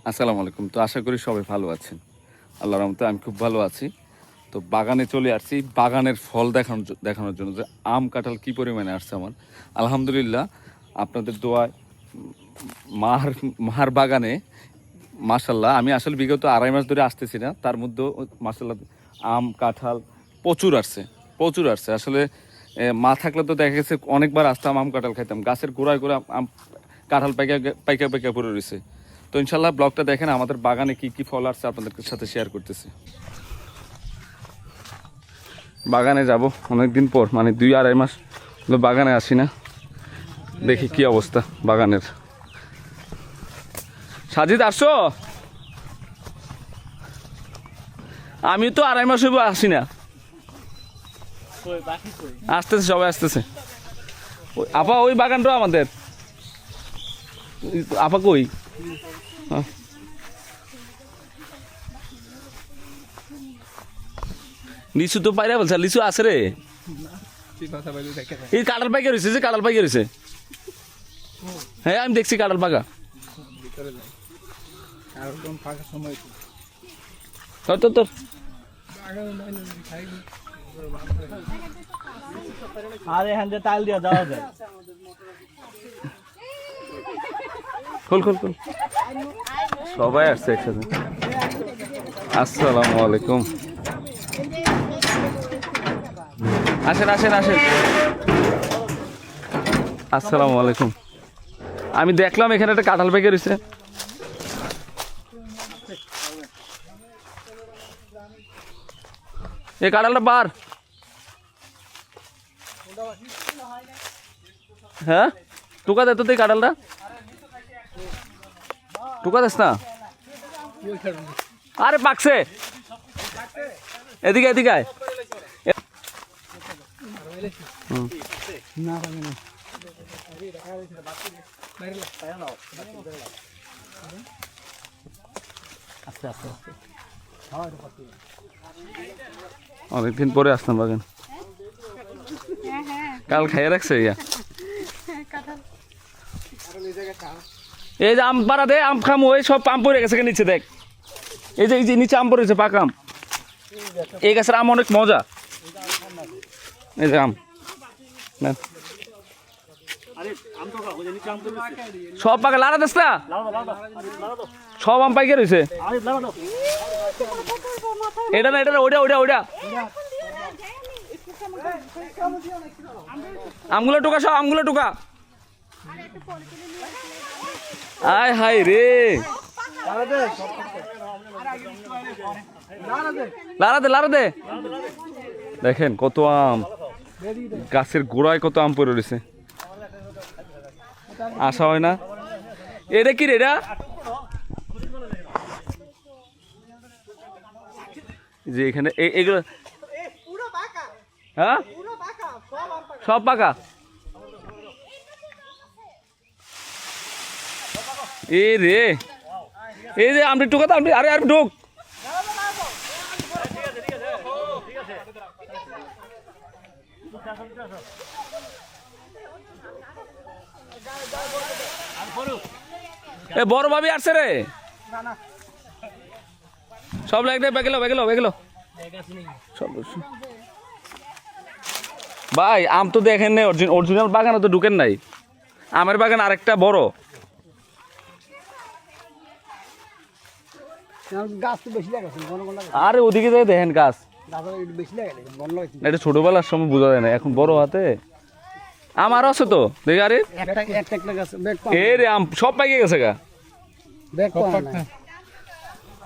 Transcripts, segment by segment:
আসসালামু আলাইকুম। তো আশা করি সবাই ভালো আছেন। আল্লাহর রহমতে আমি খুব ভালো আছি। তো বাগানে চলে আসছি বাগানের ফল দেখানোর জন্য যে আম কাঁঠাল কী পরিমাণে আসছে আমার। আলহামদুলিল্লাহ আপনাদের দোয়ায় মার মার বাগানে মাশাল্লাহ আমি আসলে বিগত 2.5 মাস ধরে আসতেছি না, তার মধ্যেও মাশাল্লাহ আম কাঁঠাল প্রচুর আসছে আসলে। মা থাকলে তো দেখা গেছে অনেকবার আসতাম, আম কাঁঠাল খাইতাম, গাছের গোড়ায় গোড়া আম কাঁঠাল পাইকা পড়ে রয়েছে। তো ইনশাল্লাহ ব্লগটা দেখেন, আমাদের বাগানে কি কি ফল আসছে আপনাদের সাথে শেয়ার করতেছি। বাগানে যাব অনেকদিন পর, মানে 2-2.5 মাস বাগানে আসি না, দেখি কি অবস্থা বাগানের। সাজিদ আসছো? আমি তো 2.5 মাস হইব আসি না। আসতেছে, সবাই আসতেছে। আপা ওই বাগানটা আমাদের। আপা কই? লিচু তো পাইরা বলছে, লিচু আছে রে। এই কাঁঠাল পাইকে রয়েছে, যে কাঁঠাল পাইকে রয়েছে। হ্যাঁ আমি দেখছি কাঁঠাল পাকা। তোর আরে হ্যাঁ টাইল দিয়ে যাওয়া যায়। খোল সবাই আসছে একসাথে। আসসালামু আলাইকুম। আসেন। আসসালামু আলাইকুম। আমি দেখলাম এখানে একটা কাঁঠাল পেকে রয়েছে। এই কাঁঠালটা পার। হ্যাঁ টুকা দে তো তুই কাঁঠালটা, টুকা দিস না। আরে পাকছে, এদিকে আয়। অনেকদিন পরে আসলাম বাগান, কাল খাইয়ে রাখছে ইয়া। এই যে আম পাড়া দে, আম খাম, ওই সব আম পড়ে গেছে নিচে দেখ। এই যে নিচে আম পড়েছে, পাকা আম। এই গাছের আম অনেক মজা। এই যে আম সব পাকা, লাড়া দিস না, সব আম পাইকে রয়েছে। এটা না, ওইটা আমগুলো টুকা, সব আমগুলো টুকা। আয় হাই রে, লাড়া দে। দেখেন কত আম, গাছের গোড়ায় কত আম পড়ে রয়েছে, আসা হয় না। এটা কি রে? এটা যে এখানে এগুলো হ্যাঁ সব পাকা। এই রে, এই যে আমি টুকা তো, আরে ঢুক। এ বড় ভাবি আসছে রে, সব লাগবে বেগেলো। ভাই আম তো দেখেন নাই, অরিজিনাল বাগানে তো ঢুকেন নাই। আমের বাগান আরেকটা বড়। আরে ওদিকে যাই দেখেন গাছ, এটা ছোটবেলার সময় বোঝা যায় না, এখন বড় হাতে আমারও আছে তো দেখি। আরে এ রে আম সব পাইকে গেছে গা।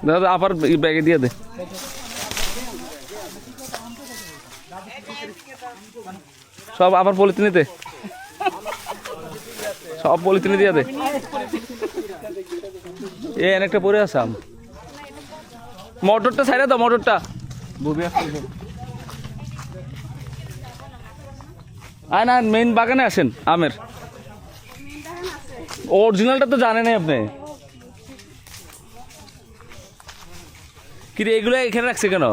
দাদা আবার ব্যাগে দিয়ে দে। সব আবার পলিথিনেতে, সব পলিথিনে দিয়ে দে। এ অনেকটা পরে আছে আম। মোটরটা ছাইড়া দাও, মোটরটা। আয় না, মেইন বাগানে আসেন আমের। অরিজিনালটা তো জানেন আপনি। কি রে এগুলো এখানে রাখছে কেন?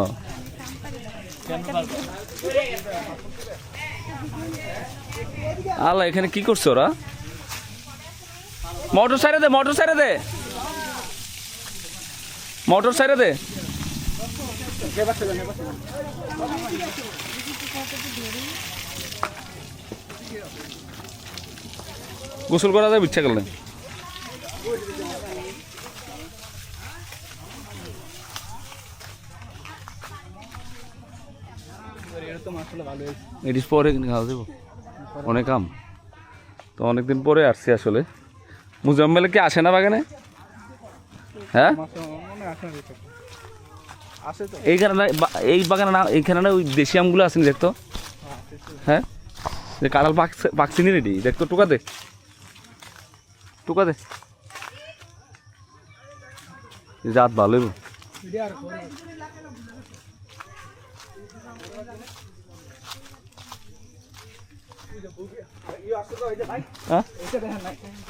আল্লাহ, এখানে কি করছো ওরা? মোটর সাইডে দে, মোটর সাইডে দে। মোটর সাইডে দে। গোসল করা যায় ইচ্ছা করলে। এটিস পরে খাওয়া যাবো অনেক আম তো অনেকদিন পরে আসছি আসলে। মুজাম্মেল কি আসে না বাগানে? হ্যাঁ এইখানে না, এই বাগানে না, এইখানে না ওই দেশি আমগুলো আসেনি দেখতো। হ্যাঁ যে কাঁঠাল পাকছি নি রেডি দেখতো। টুকা দে, টুকা দে, জাত ভালো।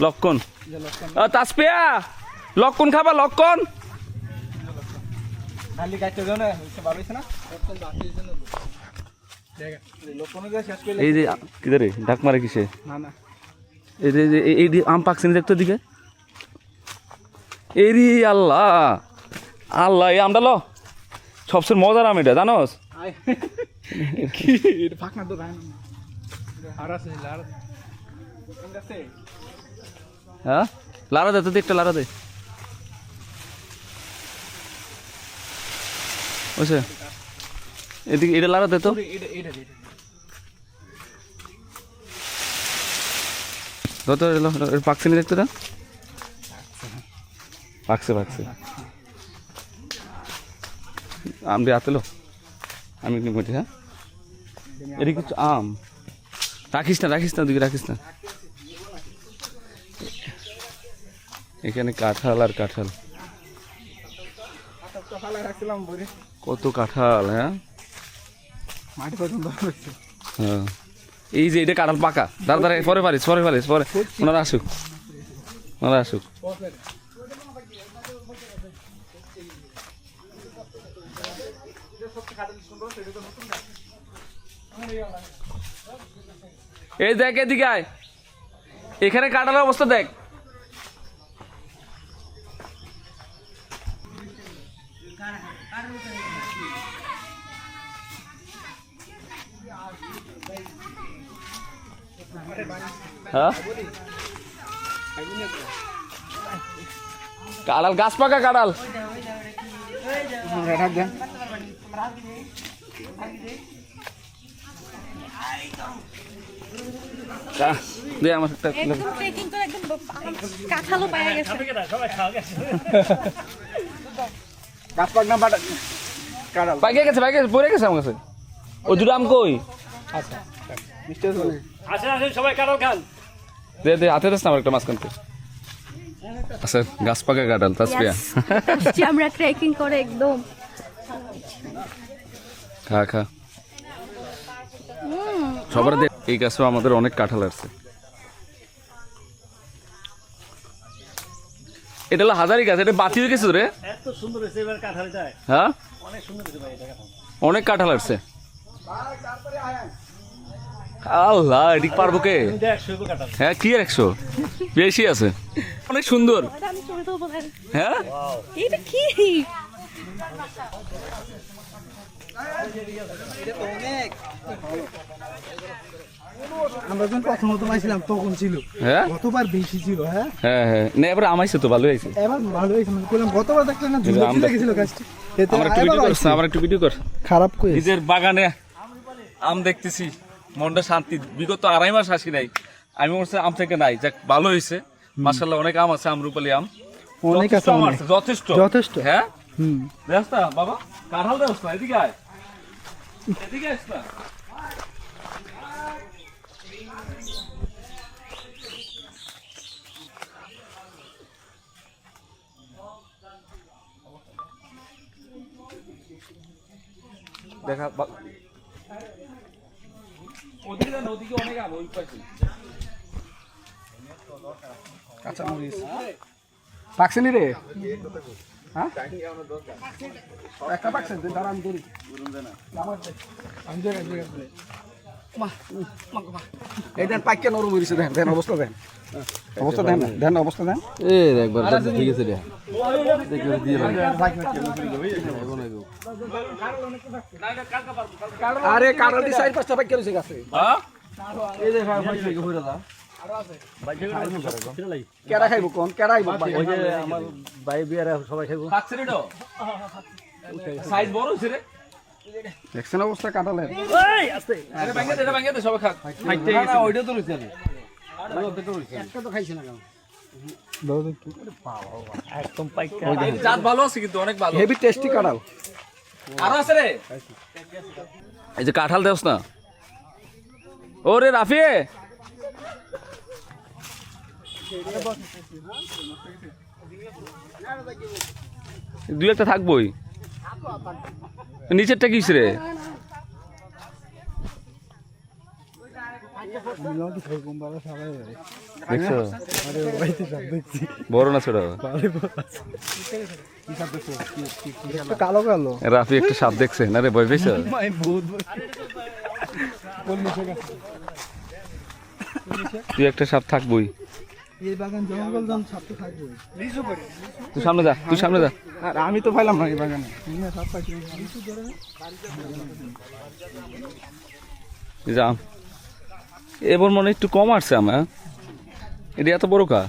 লক্ষণ তাসপিয়া, লক্ষণ খাবা? লক্ষণ এই যে কিদারে ঢাক মারে কিসে? এই যে এই আম পাকছে দেখতো দিকে। এরি আল্লাহ আল্লাহ, এই আমটা লো সবচেয়ে মজার আম এটা, জানোস? হ্যাঁ লারা দে তো, একটা লারা দে। বুঝছে এদিকে এটা লারা দে তো। পাকছে নি দেখতো না? পাকছে পাকছে। আমটি হাতে লো, আমি বলছি। হ্যাঁ এটি কিছু আম রাখিস না, রাখিস না ওদিকে, রাখিস না। এখানে কাঁঠাল আর কাঁঠাল, কত কাঁঠাল। হ্যাঁ হ্যাঁ এই যে এটা কাঁঠাল পাকা। দাঁড়া দাঁড়া, পরে পারিস, পরে পারিস, পরে ওনারা আসুক, ওনারা আসুক। এই দেখ এদিকে আয়, এখানে কাঁঠালের অবস্থা দেখ। হ্যাঁ কাঁঠাল গাছ পাকা কাঁঠাল। দে আমার একটা একদম ট্রেকিং করে একদম কাঁঠালও পাওয়া গেছে। গাছ পাক না বাটা কাঁঠাল পাইকে গেছে, পাইকে গেছে, পড়ে গেছে আমার কাছে। ও দুটো আম কই? আচ্ছা মিষ্টি আসেন আসেন সবাই কাঁঠাল খান। দে দে হাতে দাস না আমার একটা মাঝখান থেকে। আচ্ছা গাছ পাকা কাঁঠাল তাসপিয়া। আসছি আমরা ট্রেকিং করে একদম। খা খা সবার দে। এই গাছেও আমাদের অনেক কাঁঠাল আসছে। এটা হলো হাজারি গাছ, এটা বাতি হয়ে গেছে রে। এত সুন্দর হয়েছে এবার কাঁঠালটা। হ্যাঁ অনেক সুন্দর হয়েছে ভাই এটা কাঁঠাল। অনেক কাঁঠাল আসছে। আল্লাহ এদিক পারবো কে? হ্যাঁ কি 100 বেশি আছে, অনেক সুন্দর। আমি ছবি তুলবো। হ্যাঁ এটা কি? আমরা যখন প্রথমত পাইছিলাম তখন ছিল, হ্যাঁ গতবার বেশি ছিল। হ্যাঁ হ্যাঁ হ্যাঁ না এবার আমাইছে তো ভালো হয়েছে। এবার ভালো হয়েছে, মানে বললাম গতবার দেখলাম না ঝুলে ঝুলে গেছিল গাছটি। আমার একটু ভিডিও করছ না, আমার একটু ভিডিও কর। খারাপ কই নিজের বাগানে আম দেখতেছি, মনটা শান্তি। বিগত 2.5 মাস আসি নাই, আমি বলছি আম থেকে নাই। যাক ভালো হয়েছে মাশাআল্লাহ, অনেক আম আছে, আমরুপালি আম অনেক আছে, অনেক যথেষ্ট যথেষ্ট। হ্যাঁ হুম দেস্তা বাবা কাঁঠাল দেস্তা, এদিকে আয়, এদিকে আসতা। দেখা ওদিকে না, ওদিকে অনেক আম, ওই পাশে কাঁচা মরিচ পাকছেনি রে। হ্যাঁ একটা পাকছে, দাঁড়া আমি ধরি। আমি এই দেন পাইকে নরম হইছে দেন দেন অবস্থা দেন অবস্থা দেন দেন অবস্থা দেন একবার ঠিক আছে রে আরে কাটাল দি 4-5টা পাইকে রইছে গাছে এই যে ঘুরে দা কেডা খাইব কোন কেডা আইব ওই যে আমার ভাই বিয়ারে সবাই খাইবো সাইজ বড় হইছে রে দেখছেন অবস্থা কাটালের আরে ভাঙে দে সবাই খাক না ওইটা তো রইছে না একটা তো খাইছে না কেন একদম পাইকা এই জাত ভালো আছে কিন্তু অনেক ভালো হেভি টেস্টি কাটাল আরো আছে রে এই যে কাঁঠাল দেওস না ওরে রাফি দুই একটা থাকবোই নিচেরটা কিস রে দেখছো বড় না ছোট কালো কালো রাফি একটা সাপ দেখছে না রে ভয় পেয়েছ তুই একটা সাপ থাকবই এই বাগান জঙ্গল জাম ছাপতে থাকবে তুই সামনে যা আর আমি তো পাইলাম না এই বাগানে সব পাইছি যাম এবার মনে হয় একটু কম আসছে আমার এটা এত বড় কা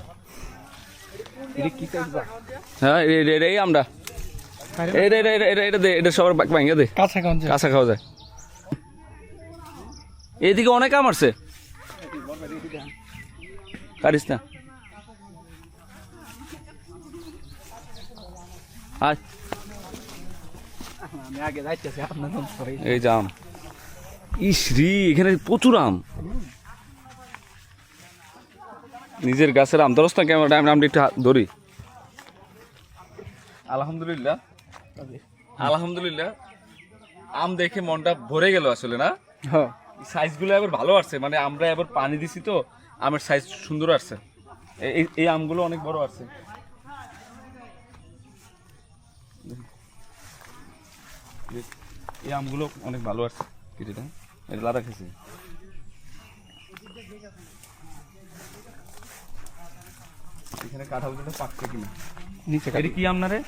এটা কি চাইবা হ্যাঁ এই আমরা এটা দে এটা সবার ভাঙিয়ে দে কাঁচা কোন কাঁচা খাওয়া যায় এইদিকে অনেক আম আসছে কারিস না আয় আমি আগে যাইতেছি আপনার কোন সরি এই যে আম ইসরি এখানে প্রচুর আম নিজের গাছের আম ধরস না ক্যামেরাটা আমি আমটা একটু ধরি আলহামদুলিল্লাহ আম দেখে মনটা ভরে গেল আসলে না হ্যাঁ সাইজগুলো এবার ভালো আসছে মানে আমরা এবার পানি দিছি তো আমের সাইজ সুন্দর আসছে এই আমগুলো অনেক বড় আসছে এই আমগুলো অনেক ভালো আসছে কেটেটা এটা লাদা খেয়েছে এখানে কাঁঠালগুলো পাকছে কিনা নিচে এটা কি আম না রে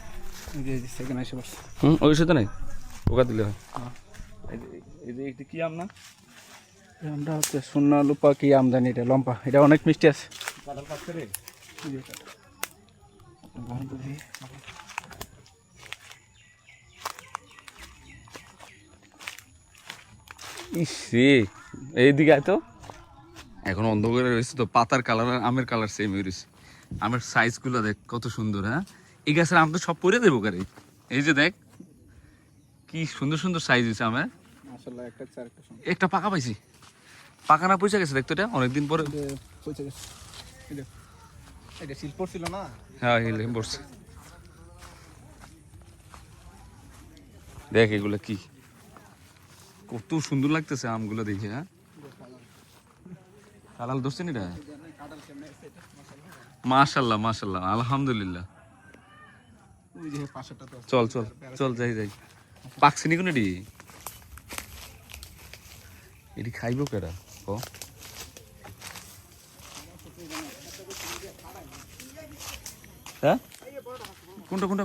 যে সেকেন্ড এসে বস ওই সাথে নাই পোকা দিলে হয় এই যে এটা কি আম না আমরা হচ্ছে শূন্য লুপা কি আমদানি এটা লম্পা এটা অনেক মিষ্টি আছে কাঁঠাল পাকছে রে ইস রে এইদিকে আয় তো এখন অন্ধকারে রয়েছে তো পাতার কালার আর আমের কালার সেম হয়ে রয়েছে আমের সাইজগুলো দেখ কত সুন্দর হ্যাঁ এই গাছের আম তো সব পরে দেবো কারে এই যে দেখ কি সুন্দর সুন্দর সাইজ হয়েছে আমের মাশাআল্লাহ একটা চার একটা সুন্দর একটা পাকা পাইছি পাকা না পয়সা গেছে দেখতো এটা অনেকদিন পরে পৌঁছে গেছে এটা শিল্প ছিল না হ্যাঁ হিলে পড়ছে দেখ এগুলো কি কত সুন্দর লাগতেছে আমগুলো দেখে হ্যাঁ কালাল ধরছেন এটা মাশাল্লাহ মাশাল্লাহ আলহামদুলিল্লাহ ওই যে পাশেরটা তো চল চল চল যাই পাকছিনি কোন এটি এটি খাইব কেডা ও হ্যাঁ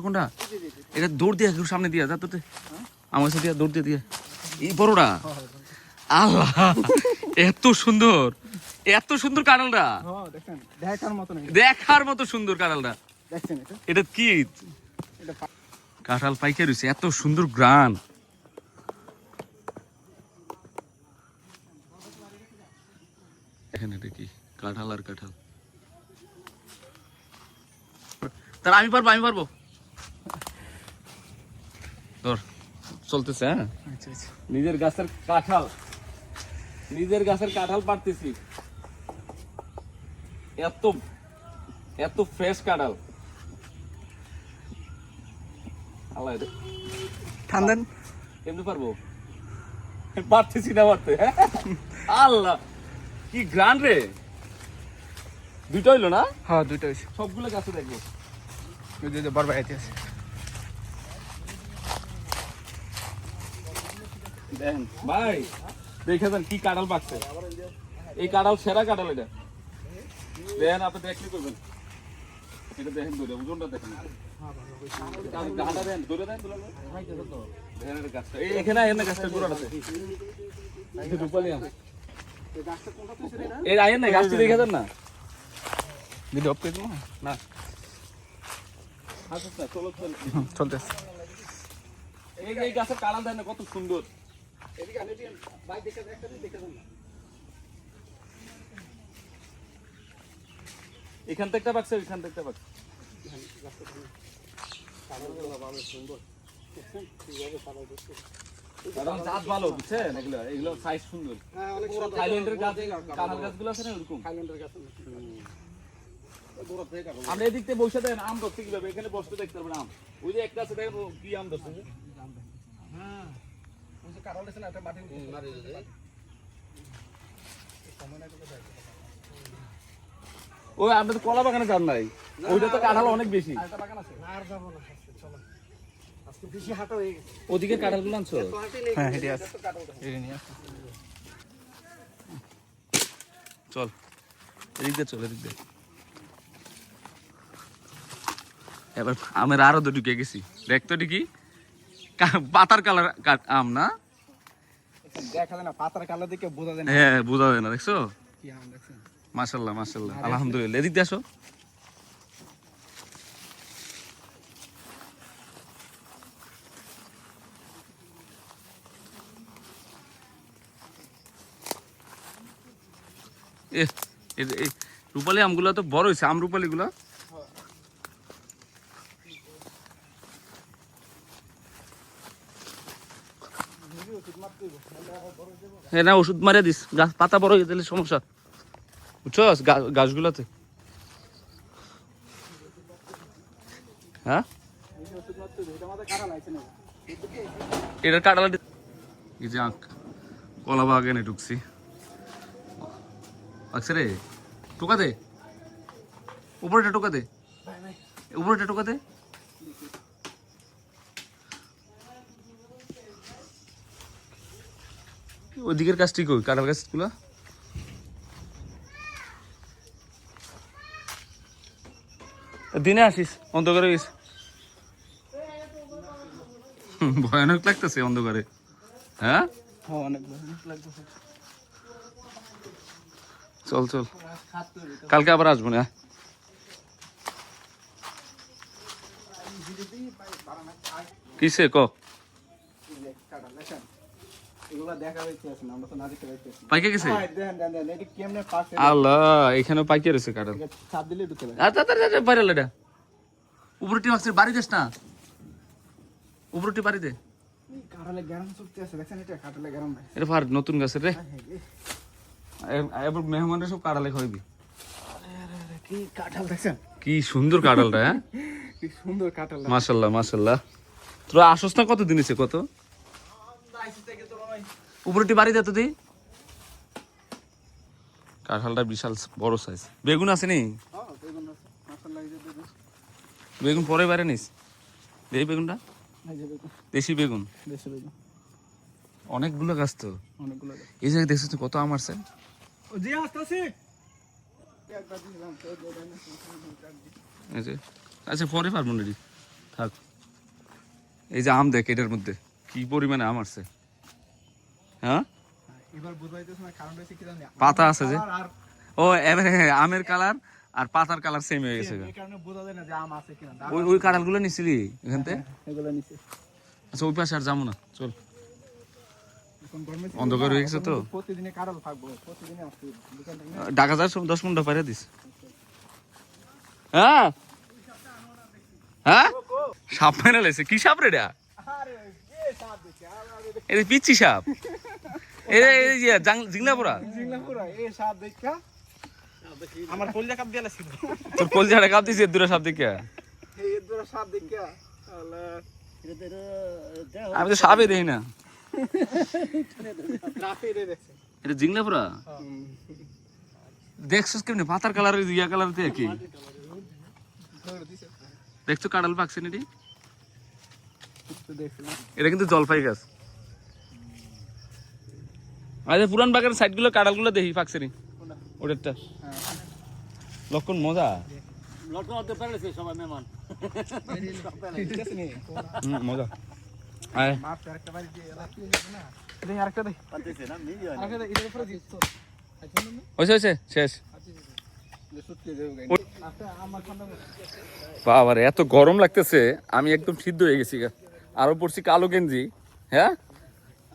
কোনটা এটা দৌড় দিয়া একটু সামনে দিয়া যা তোতে আমার সাথে দৌড় দিয়ে এই বড়টা আল্লাহ এত সুন্দর কাঁঠালটা হ্যাঁ দেখেন দেখার মত না দেখার মতো সুন্দর কাঁঠালটা দেখছেন এটা এটা কি এটা কাঁঠাল পাইকে রয়েছে এত সুন্দর গ্রান এখানে এটা কি কাঁঠাল আর কাঁঠাল তাহলে আমি পারবো তোর চলতেছে হ্যাঁ আচ্ছা আচ্ছা নিজের গাছের কাঁঠাল পারতেছি এত ফ্রেশ কাঁঠাল আল্লাহ ঠান্ডান এমনি পারবো পারতেছি না পারতে আল্লাহ কি গ্রান্ড রে দুটো হইলো না হ্যাঁ দুটো হইছে সবগুলো গাছে দেখবো ওই যে বড় ভাই আছে দেখেন ভাই দেখে যান কি কাঁঠাল পাকছে, এই কাঁঠাল সেরা কাঁঠাল এটা। দেখেন আপনি দেখলে করবেন, এটা দেখেন ধরে ওজনটা দেখেন, গাঁটা দেন ধরে দেন, দেখেন এটা গাছটা এখানে আয়েন না, গাছটা গোড়াটা আছে রূপালি আম। এই আয়েন না, গাছটি দেখে দেন না, দিদি অফ করে দেবো না, চলতে এই গাছের কাঁঠাল দেন না কত সুন্দর। এখান থেকে পাকছে, ওইখান থেকে পাকছে, জাত ভালো বুঝছেন, এগুলো এগুলো সাইজ সুন্দর। থাইল্যান্ডের গাছ, কাঁঠাল গাছগুলো আছে না ওরকম। আমরা এদিক থেকে বসে দেন আম ধরতে কিভাবে, এখানে বসতে দেখতে পারবেন আম। ওই যে একটা আছে দেখেন ও কি আম ধরছে, ওই আমরা তো কলা বাগানে যান নাই, ওইটা তো কাঁঠাল অনেক বেশি। ওদিকে কাঁঠাল গুলো আনছো? হ্যাঁ হেঁটে আছে। চল এদিক দিয়ে, চল এদিক দিয়ে। এবার আমের আরো তো ঢুকে গেছি, দেখতো কি পাতার কালার আম না, দেখা যায় না পাতার কালো দিকে বোঝা যায় না। হ্যাঁ বোঝা যায় না, দেখছো? কি আম দেখছেন? মাশাআল্লাহ মাশাআল্লাহ, আলহামদুলিল্লাহ। এদিক দিয়ে আসো। এই রূপালী আমগুলো তো বড় হয়েছে, আম রূপালী গুলা। হ্যাঁ না, ওষুধ মারিয়ে দিস, গাছ পাতা বড় হয়ে গেলে সমস্যা, বুঝছস? গাছগুলাতে হ্যাঁ এটা কাটালা। এই যে কলা বাগানে ঢুকছি, আচ্ছা রে টোকা দে, উপরেটা টোকা দে, উপরেটা টোকা দে। ওইদিকের গাছ ঠিক, ওই কাঁঠাল গাছগুলো দিনে আসিস, অন্ধকারে গেছিস, ভয়ানক লাগতেছে অন্ধকারে। হ্যাঁ অনেক লাগতেছে। চল চল, কালকে আবার আসবো না। কিসে ক পাইকে গেছে? আল্লাহ, এখানেও পাইকে রয়েছে কাঁঠাল। বাইরে এটা উপরটি মাছের বাড়ি দেশ না, উপরটি বাড়ি দে। এটা ফার নতুন গাছের রে, এবার মেহমানরা সব কাঁঠালে খাওয়াবি। কি সুন্দর কাঁঠালটা, হ্যাঁ কি সুন্দর কাঁঠাল। মাশাআল্লাহ মাশাআল্লাহ। তোরা আসস না কত দিন কত? উপরটি বাড়ি দে তো দি। কাঁঠালটা বিশাল বড় সাইজ। বেগুন আছে নি? বেগুন পরে বাইরে নিস, এই বেগুনটা দেশি বেগুন, অনেকগুলো গাছ তো। এই জায়গায় দেখছিস কত আম আসছে। আচ্ছা পরে পারবো না, থাক। এই যে আম দেখ, এটার মধ্যে কি পরিমাণে আম আসছে। হ্যাঁ পাতা আছে যে, ও এবারে আমের কালার আর পাতার কালার সেম হয়ে গেছে। ওই কাঁঠালগুলো নিছিলি এখান থেকে? আচ্ছা ওই পাশে আর যাবো না, চল, অন্ধকার হয়ে গেছে তো। ঢাকা যাওয়ার সময় 10 মিনিট পাইরে দিস। হ্যাঁ হ্যাঁ সাপ মেরে লাইছে। কি সাপ রে এটা? এটা পিচ্ছি সাপ, জিংলাপুরা। আমার কলজা কাপ দিয়ে লাগছিল, তোর কলজাটা কাপ দিছে দূরে সাপ দেখে। আমি তো সাপই দেখি না। এটা জিংলাপুরা দেখছিস কেমনি? পাতার কালার ইয়া কালার দিয়ে কি দেখছো? কাঁঠাল পাকছে নাকি? এটা কিন্তু জলপাই গাছ। আচ্ছা পুরান বাগানের সাইডগুলো কাঁঠালগুলো দেখি পাকছে নি ওটারটা লক্ষণ মজা মজা আয় হয়েছে শেষ বাবার এত গরম লাগতেছে আমি একদম সিদ্ধ হয়ে গেছি আরো পড়ছি কালো গেঞ্জি হ্যাঁ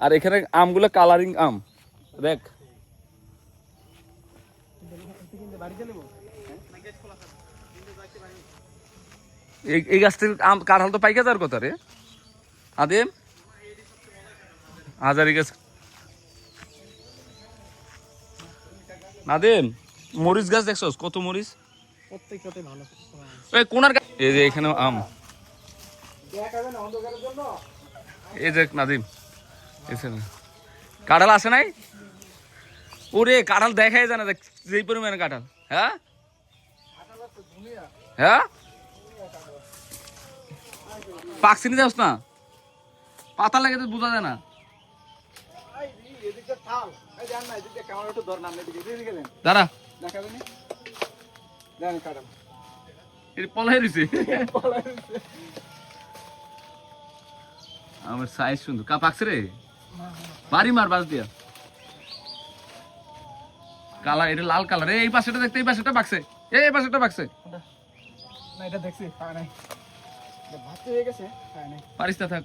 আর এখানে আমগুলো কালারিং আম দেখ এই গাছ থেকে আম কাঁঠাল তো পাইকা যাওয়ার কথা রে আদেম হাজারি গাছ নাদেম মরিচ গাছ দেখছস কত মরিচ এই কোনার এই যে এখানে আম এই দেখ নাদিম কাঁঠাল আসে নাই ওরে কাঁঠাল দেখাই জানা দেখ যেই পরিমাণে কাঁঠাল হ্যাঁ হ্যাঁ পাকছিনি যাস না পাতা লাগে তো বোঝা যায় না দাঁড়া পলাই দিছে আমার সাইজ সুন্দর কা পাকছে রে বাড়ি মার বাস দিয়া কালার এটা লাল কালার এই পাশেটা দেখতে এই পাশেটা পাকছে এই পাশেটা পাকছে না এটা দেখছি খায় নাই ভাত হয়ে গেছে খায় নাই পারিস না থাক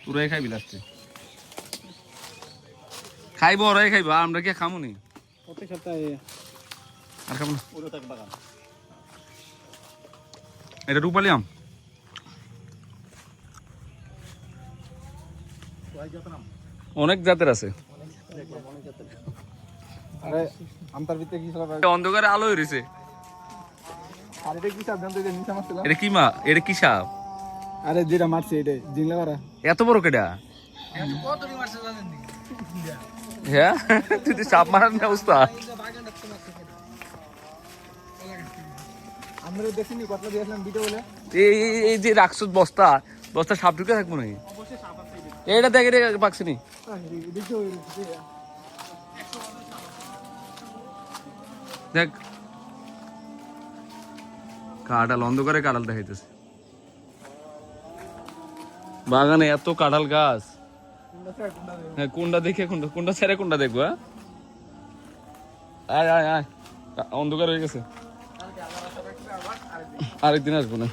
পুরাই খাইবি লাস্টে খাইবো ওরাই খাইবো আমরা কি খামো নি প্রত্যেক সপ্তাহে আর খাবো না এটা রূপালি আম অনেক জাতের আছে আরে আমতার ভিতরে কি সব অন্ধকারে আলো হইছে আরে এটা কি সাপ জানতে যে নিচে মারছিল এটা কি মা এটা কি সাপ আরে যেটা মারছে এটা জিংলা মারা এত বড় কেডা কতটি মারছে জানেন নি হ্যাঁ তুই তো সাপ মারার না অবস্থা আমরা দেখিনি কতলা দিয়েছিলাম ভিডিও বলে এই যে রাখছো বস্তা বস্তা সাপ ঢুকে থাকবো নাকি অবশ্যই সাপ আছে এটা দেখে রে পাকছিনি ভিডিও দেখ কাঁঠাল অন্ধকারে কাঁঠাল দেখাইতেছে বাগানে এত কাঁঠাল গাছ হ্যাঁ কোনটা দেখে কোনটা ছেড়ে কোনটা দেখবো হ্যাঁ আয় আয় আয় অন্ধকার হয়ে গেছে আরেকদিন আসবো না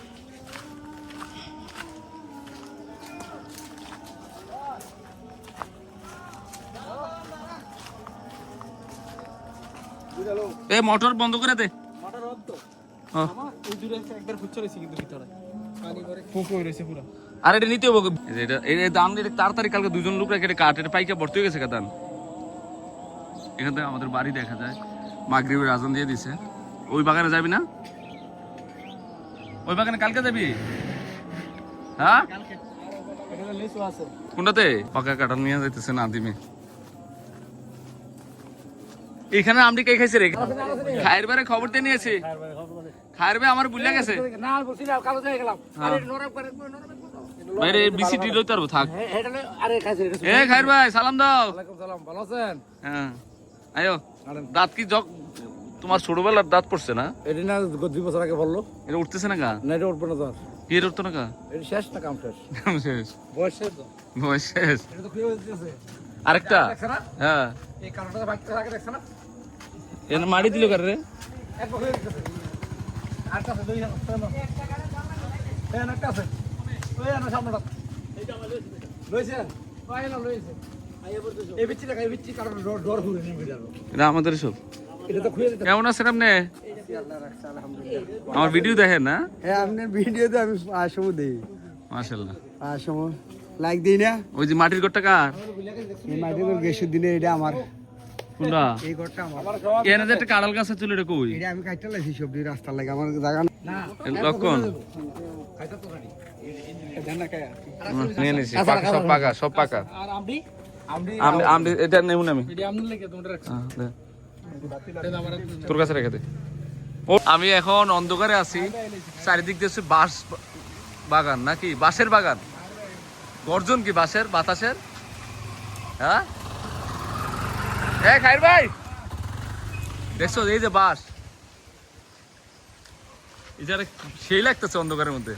এ মোটর বন্ধ করে দে মাটার রদ তো হ্যাঁ। আমার এই দূরে একবার ফুট চলেছে কিন্তু ভিতরে পানি করে ফুক হয়ে রয়েছে পুরো আর এটা নিতে হবে এটা এই দাম দিয়ে তাড়াতাড়ি কালকে দুজন লোক রেখে কাঠ এটা পাইকা ভর্তি হয়ে গেছে কাতান এখান থেকে আমাদের বাড়ি দেখা যায় মাগরিবের আজান দিয়ে দিছে ওই বাগানে যাবি না ওই বাগানে কালকে যাবি হ্যাঁ এটা লেসু আছে কোনটাতে পাকা কাঁঠাল নিয়ে যাইতেছে না দিমে এখানে আমটি কে খাইছে রে খায়ের বারে খবর দিয়ে নিয়েছি খায়ের বে আমার বুঝলা গেছে না বলছি না কালো হয়ে গেলাম আরে নরম করে বাইরে বিসিটি লইতে পারবো থাক এটা আরে খাইছে এ খায়ের ভাই সালাম দাও ওয়ালাইকুম সালাম ভালো আছেন হ্যাঁ আয়ো দাঁত কি জগ তোমার ছোটবেলার দাঁত পড়ছে না এটা না 2 বছর আগে বললো এটা উঠতেছে না গা না এটা উঠবে না তো কি এটা উঠতো না গা এটা শেষ না কাম শেষ কাম শেষ বয়স শেষ তো বয়স শেষ এটা তো খুঁজে দিতেছে আরেকটা দেখছ না হ্যাঁ এই কারণটা বাচ্চা আগে দেখছ না এনে মারি দিল কার রে এক খুঁজে দিতেছে আটটা আছে 2 হাজার এই না কাছে ওই না সামনেটা এইটা লইছে পাই না লইছে আইয়া পড়তেছো এই বিচ্ছি দেখা এই বিচ্ছি কারণ ডর ঘুরে নিয়ে যাবে এটা আমাদের সব এটা তো খুঁজে দিতে কেমন আছেন আপনি আল্লাহ রাখছে আলহামদুলিল্লাহ আমার ভিডিও দেখেন না হ্যাঁ আপনার ভিডিওতে আমি আসবো দেই মাশাআল্লাহ আসবো লাইক দিই না ওই যে মাটির ঘরটা কার এই মাটির ঘর গেছুর দিনে এটা আমার কোনটা এই ঘরটা আমার এনে যে একটা কাঁঠাল গাছ ছিল এটা কই এটা আমি কাটতে লাইছি সবজি রাস্তা লাগে আমার জায়গা না লক্ষণ খাইতা তো গাড়ি এটা না কায়া নিয়ে নিছি সব পাকা সব পাকা আর আমডি আমডি আমি আমি এটা নেব না আমি এটা আমন লাগে তোমরা রাখছ হ্যাঁ, দে। এটা আমার তোর কাছে রেখে দে আমি এখন অন্ধকারে আছি চারিদিক দিয়ে হচ্ছে বাঁশ বাগান নাকি বাঁশের বাগান গর্জন কি বাঁশের বাতাসের হ্যাঁ খাইর ভাই দেখছো এই যে বাস এই যে সেই লাগতেছে অন্ধকারের মধ্যে